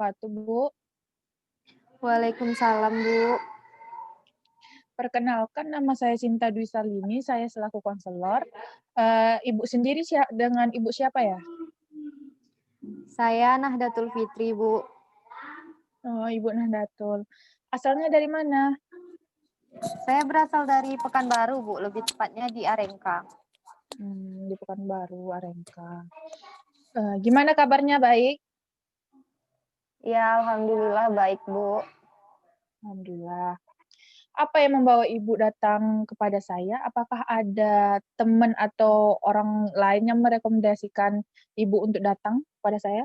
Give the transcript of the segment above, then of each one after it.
wabarakatuh, Bu. Waalaikumsalam, Bu. Perkenalkan nama saya Sinta Dwi Salini, saya selaku konselor. Ibu sendiri dengan Ibu siapa ya? Saya Nahdlatul Fitri, Bu. Oh, Ibu Nahdlatul. Asalnya dari mana? Saya berasal dari Pekanbaru, Bu, lebih tepatnya di Arengka. Di Pekanbaru, Arengka. Gimana kabarnya, baik? Ya, alhamdulillah baik, Bu. Alhamdulillah. Apa yang membawa Ibu datang kepada saya? Apakah ada teman atau orang lain yang merekomendasikan Ibu untuk datang kepada saya?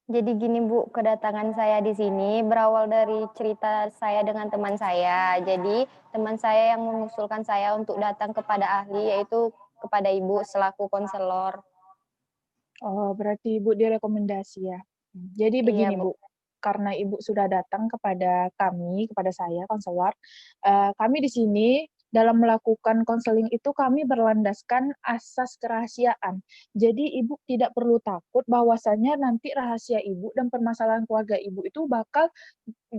Jadi gini, Bu, kedatangan saya di sini berawal dari cerita saya dengan teman saya. Jadi, teman saya yang mengusulkan saya untuk datang kepada ahli, yaitu kepada Ibu selaku konselor. Oh, berarti Ibu direkomendasi ya. Jadi Iya, begini Bu. Bu, karena Ibu sudah datang kepada kami, kepada saya konselor, kami di sini dalam melakukan konseling itu kami berlandaskan asas kerahasiaan. Jadi Ibu tidak perlu takut bahwasanya nanti rahasia Ibu dan permasalahan keluarga Ibu itu bakal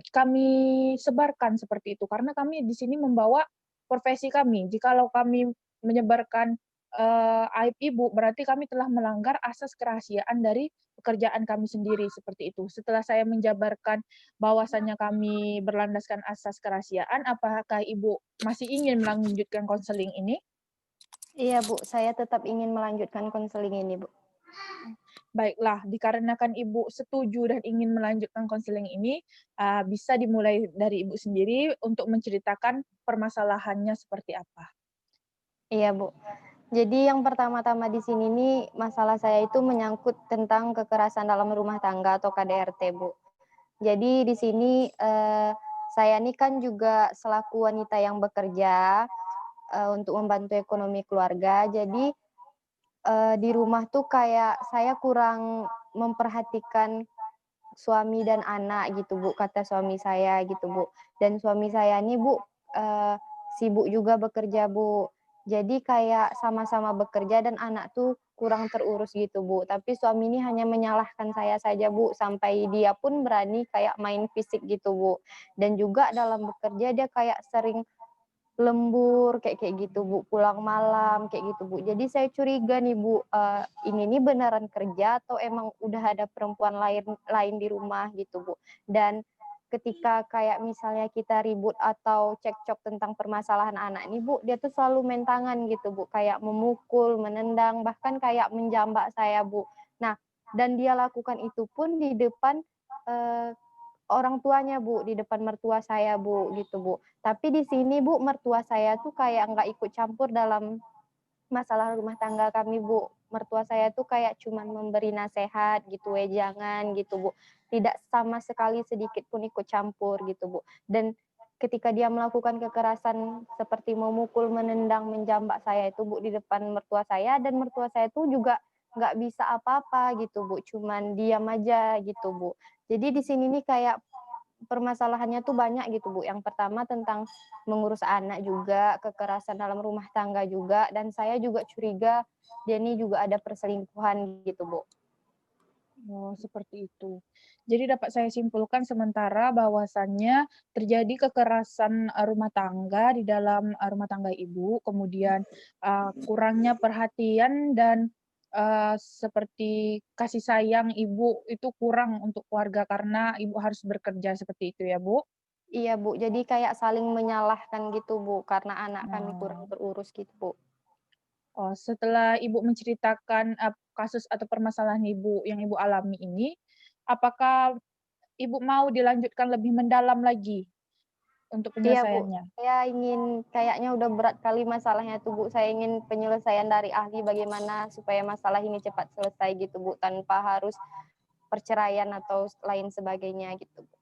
kami sebarkan seperti itu, karena kami di sini membawa profesi kami. Jikalau kami menyebarkan, aib Ibu, berarti kami telah melanggar asas kerahasiaan dari pekerjaan kami sendiri, seperti itu. Setelah saya menjabarkan bahwasannya kami berlandaskan asas kerahasiaan, apakah Ibu masih ingin melanjutkan konseling ini? Iya, Bu, saya tetap ingin melanjutkan konseling ini, Bu. Baiklah, dikarenakan Ibu setuju dan ingin melanjutkan konseling ini, bisa dimulai dari Ibu sendiri untuk menceritakan permasalahannya seperti apa. Iya, Bu. Jadi yang pertama-tama di sini nih, masalah saya itu menyangkut tentang kekerasan dalam rumah tangga atau KDRT, Bu. Jadi di sini, saya nih kan juga selaku wanita yang bekerja, untuk membantu ekonomi keluarga. Jadi, di rumah tuh kayak saya kurang memperhatikan suami dan anak gitu, Bu, kata suami saya gitu, Bu. Dan suami saya nih, Bu, sibuk juga bekerja, Bu. Jadi kayak sama-sama bekerja dan anak tuh kurang terurus gitu, Bu. Tapi suami ini hanya menyalahkan saya saja, Bu, sampai dia pun berani kayak main fisik gitu, Bu. Dan juga dalam bekerja dia kayak sering lembur kayak kayak gitu, Bu, pulang malam kayak gitu, Bu. Jadi saya curiga nih, Bu, ini nih beneran kerja atau emang udah ada perempuan lain lain di rumah gitu, Bu. Dan ketika kayak misalnya kita ribut atau cekcok tentang permasalahan anak nih, Bu, dia tuh selalu main tangan gitu, Bu, kayak memukul, menendang, bahkan kayak menjambak saya, Bu. Nah, dan dia lakukan itu pun di depan, eee, orang tuanya, Bu, di depan mertua saya, Bu, gitu, Bu. Tapi di sini, Bu, mertua saya tuh kayak nggak ikut campur dalam masalah rumah tangga kami, Bu. Mertua saya tuh kayak cuman memberi nasehat gitu, wejangan gitu, Bu. Tidak sama sekali sedikit pun ikut campur gitu, Bu. Dan ketika dia melakukan kekerasan seperti memukul, menendang, menjambak saya itu, Bu, di depan mertua saya dan mertua saya tuh juga nggak bisa apa-apa gitu, Bu, cuman diam aja gitu, Bu. Jadi di sini nih kayak permasalahannya tuh banyak gitu, Bu. Yang pertama tentang mengurus anak juga, kekerasan dalam rumah tangga juga, dan saya juga curiga dia ini juga ada perselingkuhan gitu, Bu. Oh, seperti itu. Jadi dapat saya simpulkan sementara bahwasannya terjadi kekerasan, rumah tangga di dalam, rumah tangga Ibu, kemudian, kurangnya perhatian dan, seperti kasih sayang Ibu itu kurang untuk keluarga karena Ibu harus bekerja, seperti itu ya, Bu? Iya, Bu, jadi kayak saling menyalahkan gitu, Bu, karena anak kami kurang Oh. terurus gitu, Bu. Oh, setelah Ibu menceritakan, kasus atau permasalahan Ibu yang Ibu alami ini, apakah Ibu mau dilanjutkan lebih mendalam lagi untuk Iya, Bu, penyelesaiannya? saya ingin kayaknya udah berat kali masalahnya tuh, Bu, saya ingin penyelesaian dari ahli bagaimana supaya masalah ini cepat selesai gitu, Bu, tanpa harus perceraian atau lain sebagainya gitu, Bu.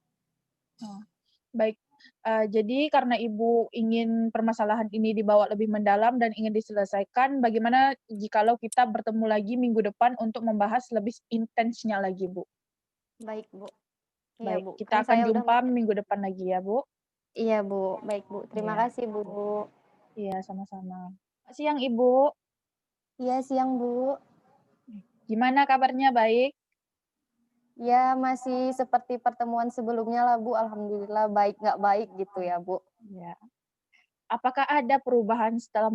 Oh, baik. Jadi karena Ibu ingin permasalahan ini dibawa lebih mendalam dan ingin diselesaikan, bagaimana jikalau kita bertemu lagi minggu depan untuk membahas lebih intensnya lagi, Bu? Baik, Bu. Iya, Baik, Bu, kita kan akan saya udah jumpa minggu depan lagi ya, Bu? iya, Bu, baik, Bu. Terima Iya. kasih, Bu. Iya, sama-sama. Siang, Ibu. Iya, siang, Bu. Gimana kabarnya, baik? Ya masih seperti pertemuan sebelumnya lah Bu, alhamdulillah baik nggak baik gitu ya Bu. Ya. Apakah ada perubahan setelah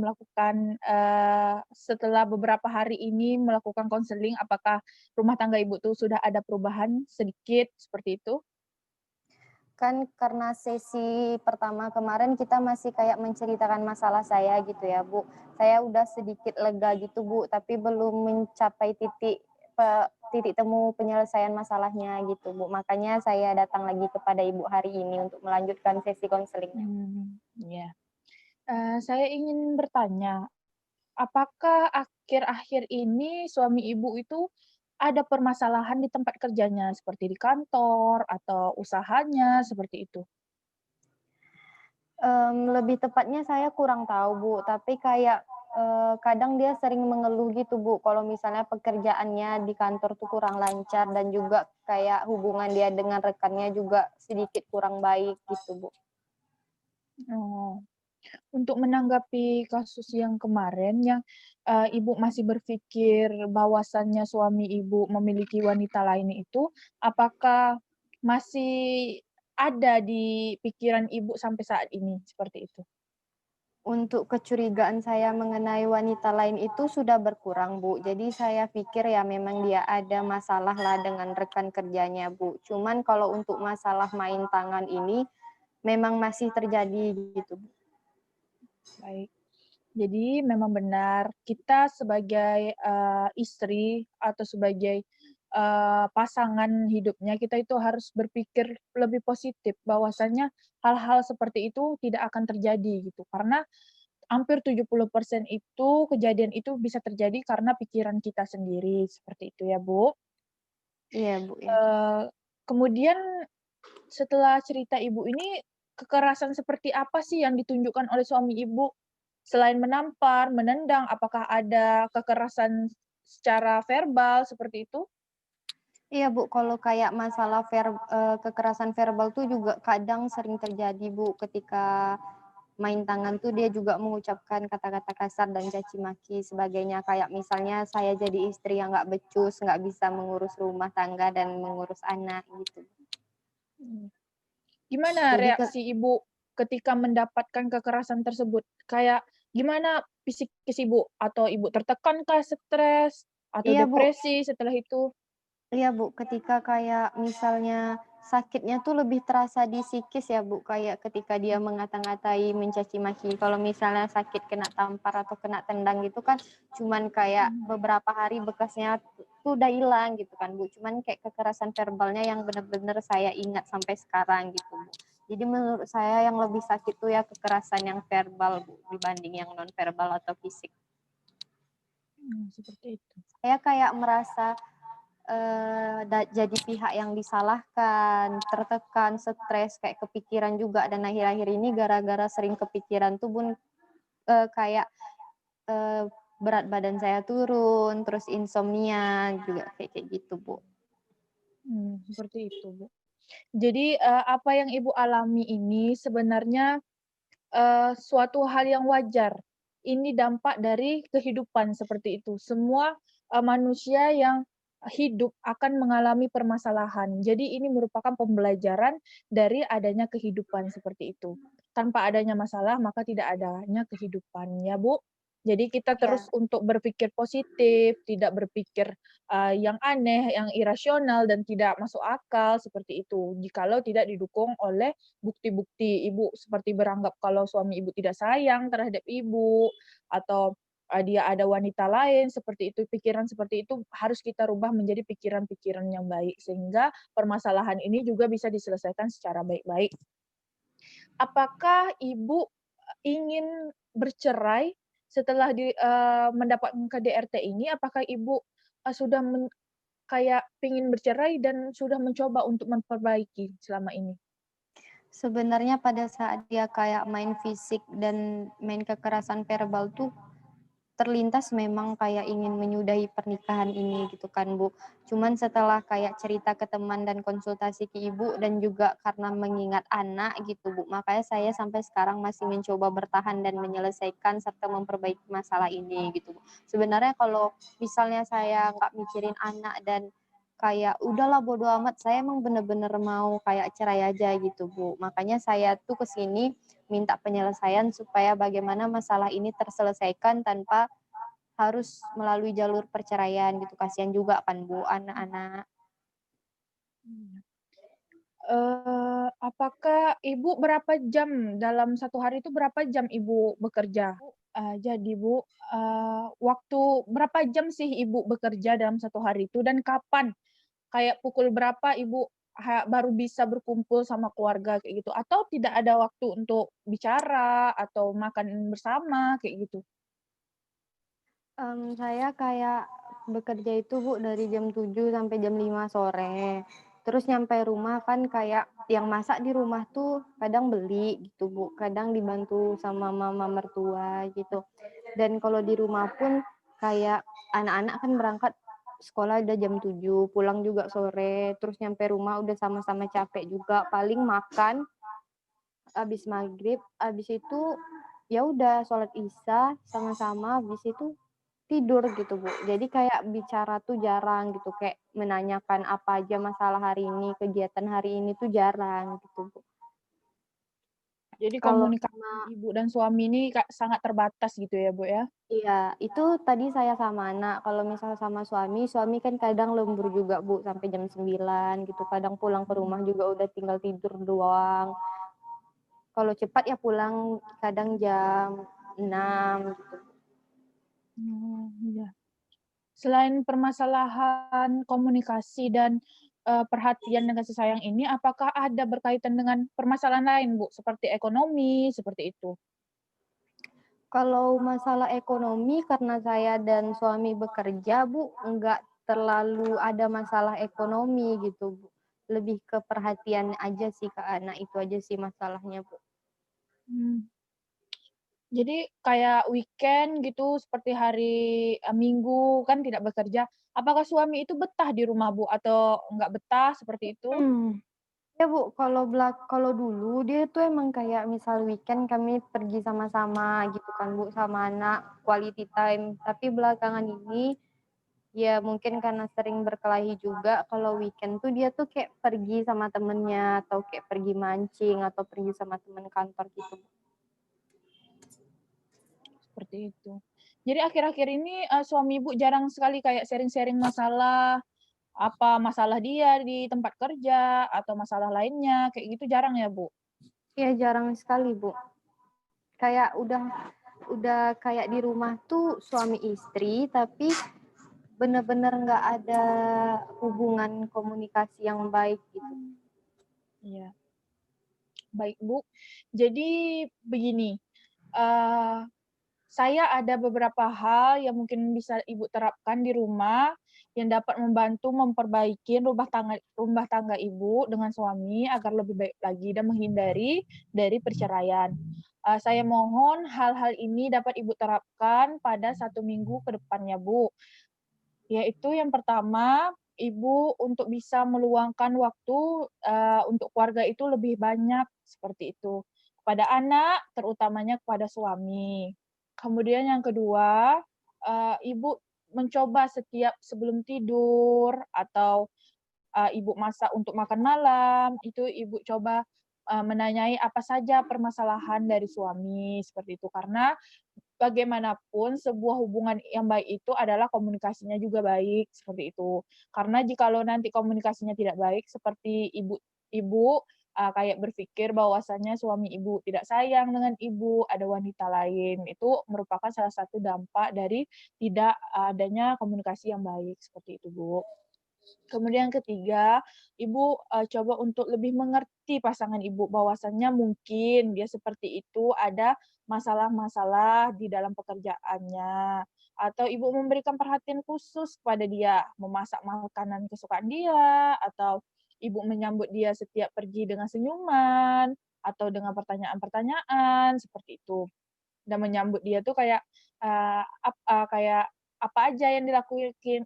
setelah beberapa hari ini melakukan konseling, apakah rumah tangga Ibu tuh sudah ada perubahan sedikit seperti itu? Kan karena sesi pertama kemarin kita masih kayak menceritakan masalah saya gitu ya Bu. Saya udah sedikit lega gitu Bu, tapi belum mencapai titik temu penyelesaian masalahnya gitu Bu. Makanya saya datang lagi kepada Ibu hari ini untuk melanjutkan sesi konselingnya. Ya. Saya ingin bertanya, apakah akhir-akhir ini suami Ibu itu ada permasalahan di tempat kerjanya, seperti di kantor atau usahanya, seperti itu? Lebih tepatnya saya kurang tahu, Bu, tapi kayak, kadang dia sering mengeluh gitu, Bu, kalau misalnya pekerjaannya di kantor tuh kurang lancar dan juga kayak hubungan dia dengan rekannya juga sedikit kurang baik gitu, Bu. Oh. Untuk menanggapi kasus yang kemarin yang, Ibu masih berpikir bahwasannya suami Ibu memiliki wanita lain itu, apakah masih ada di pikiran Ibu sampai saat ini, seperti itu? Untuk kecurigaan saya mengenai wanita lain itu sudah berkurang, Bu. Jadi saya pikir ya memang dia ada masalah lah dengan rekan kerjanya, Bu. Cuman kalau untuk masalah main tangan ini memang masih terjadi gitu, Bu. Baik. Jadi memang benar kita sebagai, istri atau sebagai, pasangan hidupnya, kita itu harus berpikir lebih positif bahwasanya hal-hal seperti itu tidak akan terjadi gitu. Karena hampir 70% itu kejadian itu bisa terjadi karena pikiran kita sendiri, seperti itu ya, Bu. Iya, Bu, ya. Eee, Kemudian setelah cerita Ibu ini, kekerasan seperti apa sih yang ditunjukkan oleh suami Ibu? Selain menampar, menendang, apakah ada kekerasan secara verbal seperti itu? Iya, Bu, kalau kayak masalah kekerasan verbal tuh juga kadang sering terjadi, Bu, ketika main tangan tuh dia juga mengucapkan kata-kata kasar dan caci maki sebagainya, kayak misalnya saya jadi istri yang nggak becus, nggak bisa mengurus rumah tangga dan mengurus anak gitu. Mmm. Gimana Jadi reaksi Ibu ketika mendapatkan kekerasan tersebut? Kayak gimana psikis Ibu? Atau Ibu tertekankah, stres, atau iya, Bu. depresi setelah itu? Iya, Bu, ketika kayak misalnya sakitnya tuh lebih terasa di psikis ya, Bu, kayak ketika dia mengata-ngatai, mencaci maki. Kalau misalnya sakit kena tampar atau kena tendang gitu kan cuman kayak Mmm, beberapa hari bekasnya tuh udah hilang gitu kan, Bu. Cuman kayak kekerasan verbalnya yang bener-bener saya ingat sampai sekarang gitu, Bu. Jadi menurut saya yang lebih sakit tuh ya kekerasan yang verbal, Bu, dibanding yang non verbal atau fisik. seperti itu. Saya kayak merasa jadi pihak yang disalahkan, tertekan, stres, kayak kepikiran juga dan akhir-akhir ini gara-gara sering kepikiran tuh Bun, kayak, eee, berat badan saya turun, terus insomnia juga kayak kayak gitu, Bu. Seperti itu, Bu. Jadi, apa yang Ibu alami ini sebenarnya, suatu hal yang wajar. Ini dampak dari kehidupan seperti itu. Semua, manusia yang hidup akan mengalami permasalahan. Jadi ini merupakan pembelajaran dari adanya kehidupan seperti itu. Tanpa adanya masalah, maka tidak adanya kehidupan, ya, Bu? Jadi kita terus Iya. untuk berpikir positif, tidak berpikir, yang aneh, yang irasional dan tidak masuk akal, seperti itu. Jikalau tidak didukung oleh bukti-bukti Ibu seperti beranggap kalau suami Ibu tidak sayang terhadap Ibu, atau, dia ada wanita lain, seperti itu, pikiran seperti itu harus kita rubah menjadi pikiran-pikiran yang baik, sehingga permasalahan ini juga bisa diselesaikan secara baik-baik. Apakah Ibu, ingin bercerai setelah mendapatkan KDRT ini? Apakah Ibu, sudah kayak pengen bercerai dan sudah mencoba untuk memperbaiki selama ini? Sebenarnya pada saat dia kayak main fisik dan main kekerasan verbal tuh terlintas memang kayak ingin menyudahi pernikahan ini gitu kan, Bu. Cuman setelah kayak cerita ke teman dan konsultasi ke ibu dan juga karena mengingat anak gitu, Bu, makanya saya sampai sekarang masih mencoba bertahan dan menyelesaikan serta memperbaiki masalah ini gitu, Bu. Sebenarnya kalau misalnya saya nggak mikirin anak dan kayak udahlah bodo amat, saya emang bener-bener mau kayak cerai aja gitu, Bu. Makanya saya tuh ke sini minta penyelesaian supaya bagaimana masalah ini terselesaikan tanpa harus melalui jalur perceraian gitu. Kasihan juga kan, Bu, anak-anak. Iya. Apakah Ibu berapa jam dalam satu hari itu berapa jam Ibu bekerja? Jadi Bu, waktu berapa jam sih Ibu bekerja dalam satu hari itu dan kapan? Kayak pukul berapa Ibu baru bisa berkumpul sama keluarga kayak gitu? Atau tidak ada waktu untuk bicara atau makan bersama kayak gitu? Saya kayak bekerja itu, Bu, dari jam 7 sampai jam 5 sore. Terus nyampe rumah kan kayak yang masak di rumah tuh kadang beli gitu, Bu, kadang dibantu sama mama mertua gitu. Dan kalau di rumah pun kayak anak-anak kan berangkat sekolah udah jam 7, pulang juga sore, terus nyampe rumah udah sama-sama capek juga, paling makan, habis maghrib, habis itu ya udah sholat isya sama-sama, habis itu tidur gitu, Bu. Jadi kayak bicara tuh jarang gitu, kayak menanyakan apa aja masalah hari ini, kegiatan hari ini tuh jarang gitu, Bu. Jadi Kalau komunikasi sama Ibu dan suami ini sangat terbatas gitu ya, Bu, ya? iya, itu tadi saya sama anak, kalau misal sama suami, suami kan kadang lembur juga, Bu, sampai jam 9 gitu, kadang pulang ke rumah juga udah tinggal tidur doang. Kalau cepat ya pulang kadang jam 6 gitu. Oh, iya. Selain permasalahan komunikasi dan, perhatian dan kasih sayang ini, apakah ada berkaitan dengan permasalahan lain, Bu? Seperti ekonomi, seperti itu? Kalau masalah ekonomi karena saya dan suami bekerja, Bu, enggak terlalu ada masalah ekonomi gitu, Bu. Lebih ke perhatian aja sih ke anak, itu aja sih masalahnya, Bu. Mmm, jadi kayak weekend gitu, seperti hari, Minggu kan tidak bekerja, apakah suami itu betah di rumah, Bu? Atau nggak betah, seperti itu? Mhm. Ya, Bu, kalau dulu dia tuh emang kayak misal weekend kami pergi sama-sama gitu kan, Bu, sama anak, quality time. Tapi belakangan ini, ya mungkin karena sering berkelahi juga, kalau weekend tuh dia tuh kayak pergi sama temennya, atau kayak pergi mancing, atau pergi sama temen kantor gitu. Seperti itu. Jadi akhir-akhir ini, suami Ibu jarang sekali kayak sharing-sharing masalah, apa masalah dia di tempat kerja atau masalah lainnya, kayak gitu jarang ya, Bu? Iya jarang sekali, Bu. Kayak udah kayak di rumah tuh suami istri, tapi bener-bener nggak ada hubungan komunikasi yang baik gitu. Iya, baik, Bu. Jadi begini, eee, saya ada beberapa hal yang mungkin bisa Ibu terapkan di rumah, yang dapat membantu memperbaiki rumah tangga Ibu dengan suami agar lebih baik lagi dan menghindari dari perceraian. Saya mohon hal-hal ini dapat Ibu terapkan pada 1 minggu ke depannya, Bu. Yaitu yang pertama, Ibu untuk bisa meluangkan waktu, untuk keluarga itu lebih banyak, seperti itu. Kepada anak, terutamanya kepada suami. Kemudian yang kedua, Ibu mencoba setiap sebelum tidur atau Ibu masak untuk makan malam, itu Ibu coba, menanyai apa saja permasalahan dari suami, seperti itu. Karena bagaimanapun sebuah hubungan yang baik itu adalah komunikasinya juga baik, seperti itu. Karena jikalau nanti komunikasinya tidak baik seperti ibu, kayak berpikir bahwasanya suami ibu tidak sayang dengan ibu, ada wanita lain, itu merupakan salah satu dampak dari tidak adanya komunikasi yang baik, seperti itu, Bu. Kemudian yang ketiga, Ibu, coba untuk lebih mengerti pasangan Ibu, bahwasannya mungkin dia seperti itu ada masalah-masalah di dalam pekerjaannya, atau Ibu memberikan perhatian khusus kepada dia, memasak makanan kesukaan dia, atau Ibu menyambut dia setiap pergi dengan senyuman, atau dengan pertanyaan-pertanyaan, seperti itu. Dan menyambut dia tuh kayak, kayak, "Apa aja yang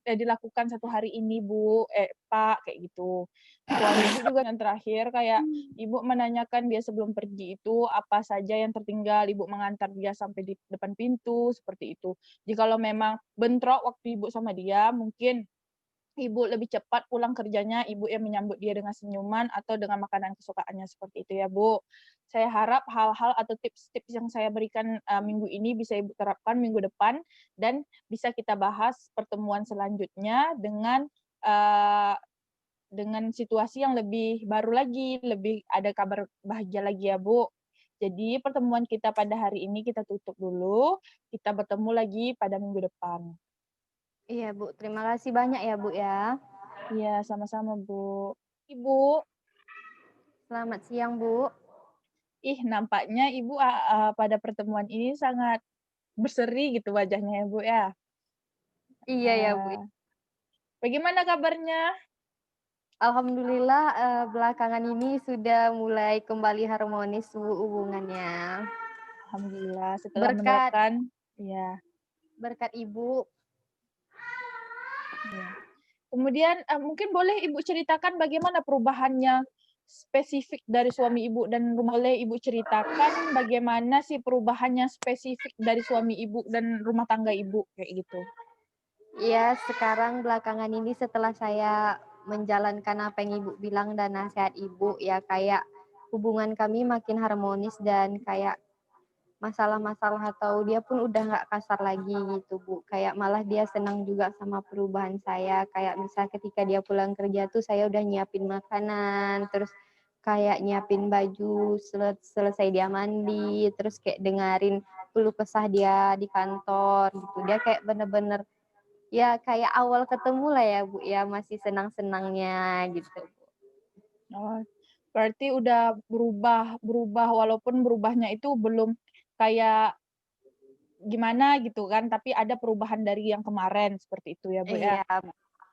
dilakukan satu hari ini, Bu?" "Pak," kayak gitu. Suami Ibu juga yang terakhir kayak Ibu menanyakan dia sebelum pergi itu apa saja yang tertinggal, Ibu mengantar dia sampai di depan pintu, seperti itu. Jikalau memang bentrok waktu Ibu sama dia, mungkin Ibu lebih cepat pulang kerjanya, ibu yang menyambut dia dengan senyuman atau dengan makanan kesukaannya, seperti itu ya, Bu. Saya harap hal-hal atau tips-tips yang saya berikan, minggu ini bisa Ibu terapkan minggu depan dan bisa kita bahas pertemuan selanjutnya dengan situasi yang lebih baru lagi, lebih ada kabar bahagia lagi ya, Bu. Jadi pertemuan kita pada hari ini kita tutup dulu, kita bertemu lagi pada minggu depan. Iya, Bu. Terima kasih banyak ya, Bu, ya. Iya, sama-sama, Bu. Ibu, Selamat siang, Bu. ih nampaknya Ibu, pada pertemuan ini sangat berseri gitu wajahnya ya, Bu, ya. Iya ya, Bu. Eee, Bagaimana kabarnya? Alhamdulillah, belakangan ini sudah mulai kembali harmonis, Bu, hubungannya. Alhamdulillah setelah Berkat menerapkan iya berkat Ibu. iya. Kemudian, mungkin boleh Ibu ceritakan bagaimana perubahannya spesifik dari suami Ibu dan boleh Ibu ceritakan bagaimana sih perubahannya spesifik dari suami Ibu dan rumah tangga Ibu, kayak gitu? Ya, sekarang belakangan ini setelah saya menjalankan apa yang Ibu bilang dan nasihat Ibu, ya kayak hubungan kami makin harmonis dan kayak masalah-masalah atau dia pun udah nggak kasar lagi gitu, Bu. Kayak malah dia senang juga sama perubahan saya. Kayak misal ketika dia pulang kerja tuh saya udah nyiapin makanan, terus kayak nyiapin baju selesai dia mandi, terus kayak dengerin keluh kesah dia di kantor gitu. Dia kayak bener-bener ya kayak awal ketemu lah ya, Bu, ya, masih senang-senangnya gitu. Oh, berarti udah berubah berubah walaupun berubahnya itu belum kayak gimana gitu kan, tapi ada perubahan dari yang kemarin, seperti itu ya, Bu, ya? Iya,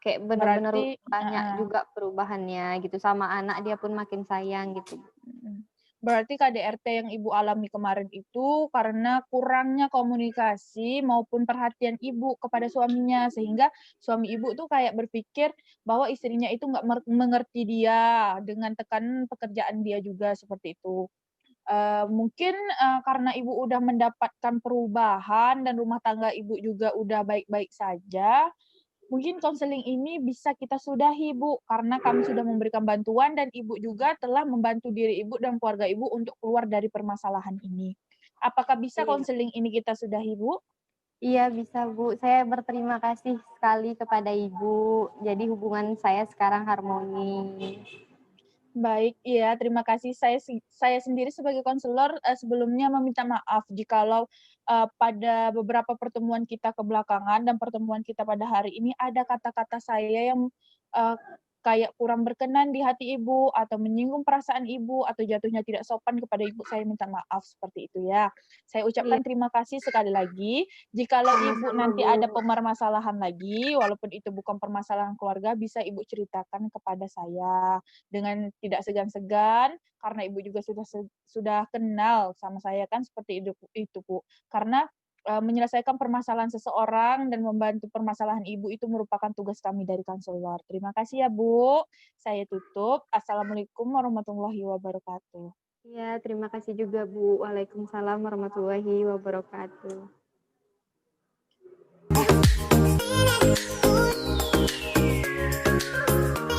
kayak bener-bener Berarti banyak heeh, juga perubahannya gitu, sama anak dia pun makin sayang gitu. mhm. Berarti KDRT yang Ibu alami kemarin itu karena kurangnya komunikasi maupun perhatian Ibu kepada suaminya, sehingga suami Ibu tuh kayak berpikir bahwa istrinya itu nggak mengerti dia dengan tekanan pekerjaan dia juga, seperti itu. Mungkin, karena Ibu udah mendapatkan perubahan dan rumah tangga Ibu juga udah baik-baik saja, mungkin konseling ini bisa kita sudahi, Bu, karena kami sudah memberikan bantuan dan Ibu juga telah membantu diri Ibu dan keluarga Ibu untuk keluar dari permasalahan ini. Apakah bisa Iya. konseling ini kita sudahi, Bu? Iya bisa, Bu. Saya berterima kasih sekali kepada Ibu, jadi hubungan saya sekarang harmonis. Baik, iya, terima kasih. Saya sendiri sebagai konselor, sebelumnya meminta maaf jikalau, pada beberapa pertemuan kita kebelakangan dan pertemuan kita pada hari ini ada kata-kata saya yang, eee, kayak kurang berkenan di hati Ibu, atau menyinggung perasaan Ibu, atau jatuhnya tidak sopan kepada Ibu, saya minta maaf seperti itu ya. Saya Iya, ucapkan terima kasih sekali lagi. Jikalau Ibu sama-sama, nanti Bu. ada permasalahan lagi, walaupun itu bukan permasalahan keluarga, bisa Ibu ceritakan kepada saya dengan tidak segan-segan, karena Ibu juga sudah kenal sama saya kan seperti itu, Bu. Karena, menyelesaikan permasalahan seseorang dan membantu permasalahan Ibu itu merupakan tugas kami dari konselor. Terima kasih ya, Bu. Saya tutup. Assalamualaikum warahmatullahi wabarakatuh. Iya, terima kasih juga, Bu. Waalaikumsalam warahmatullahi wabarakatuh.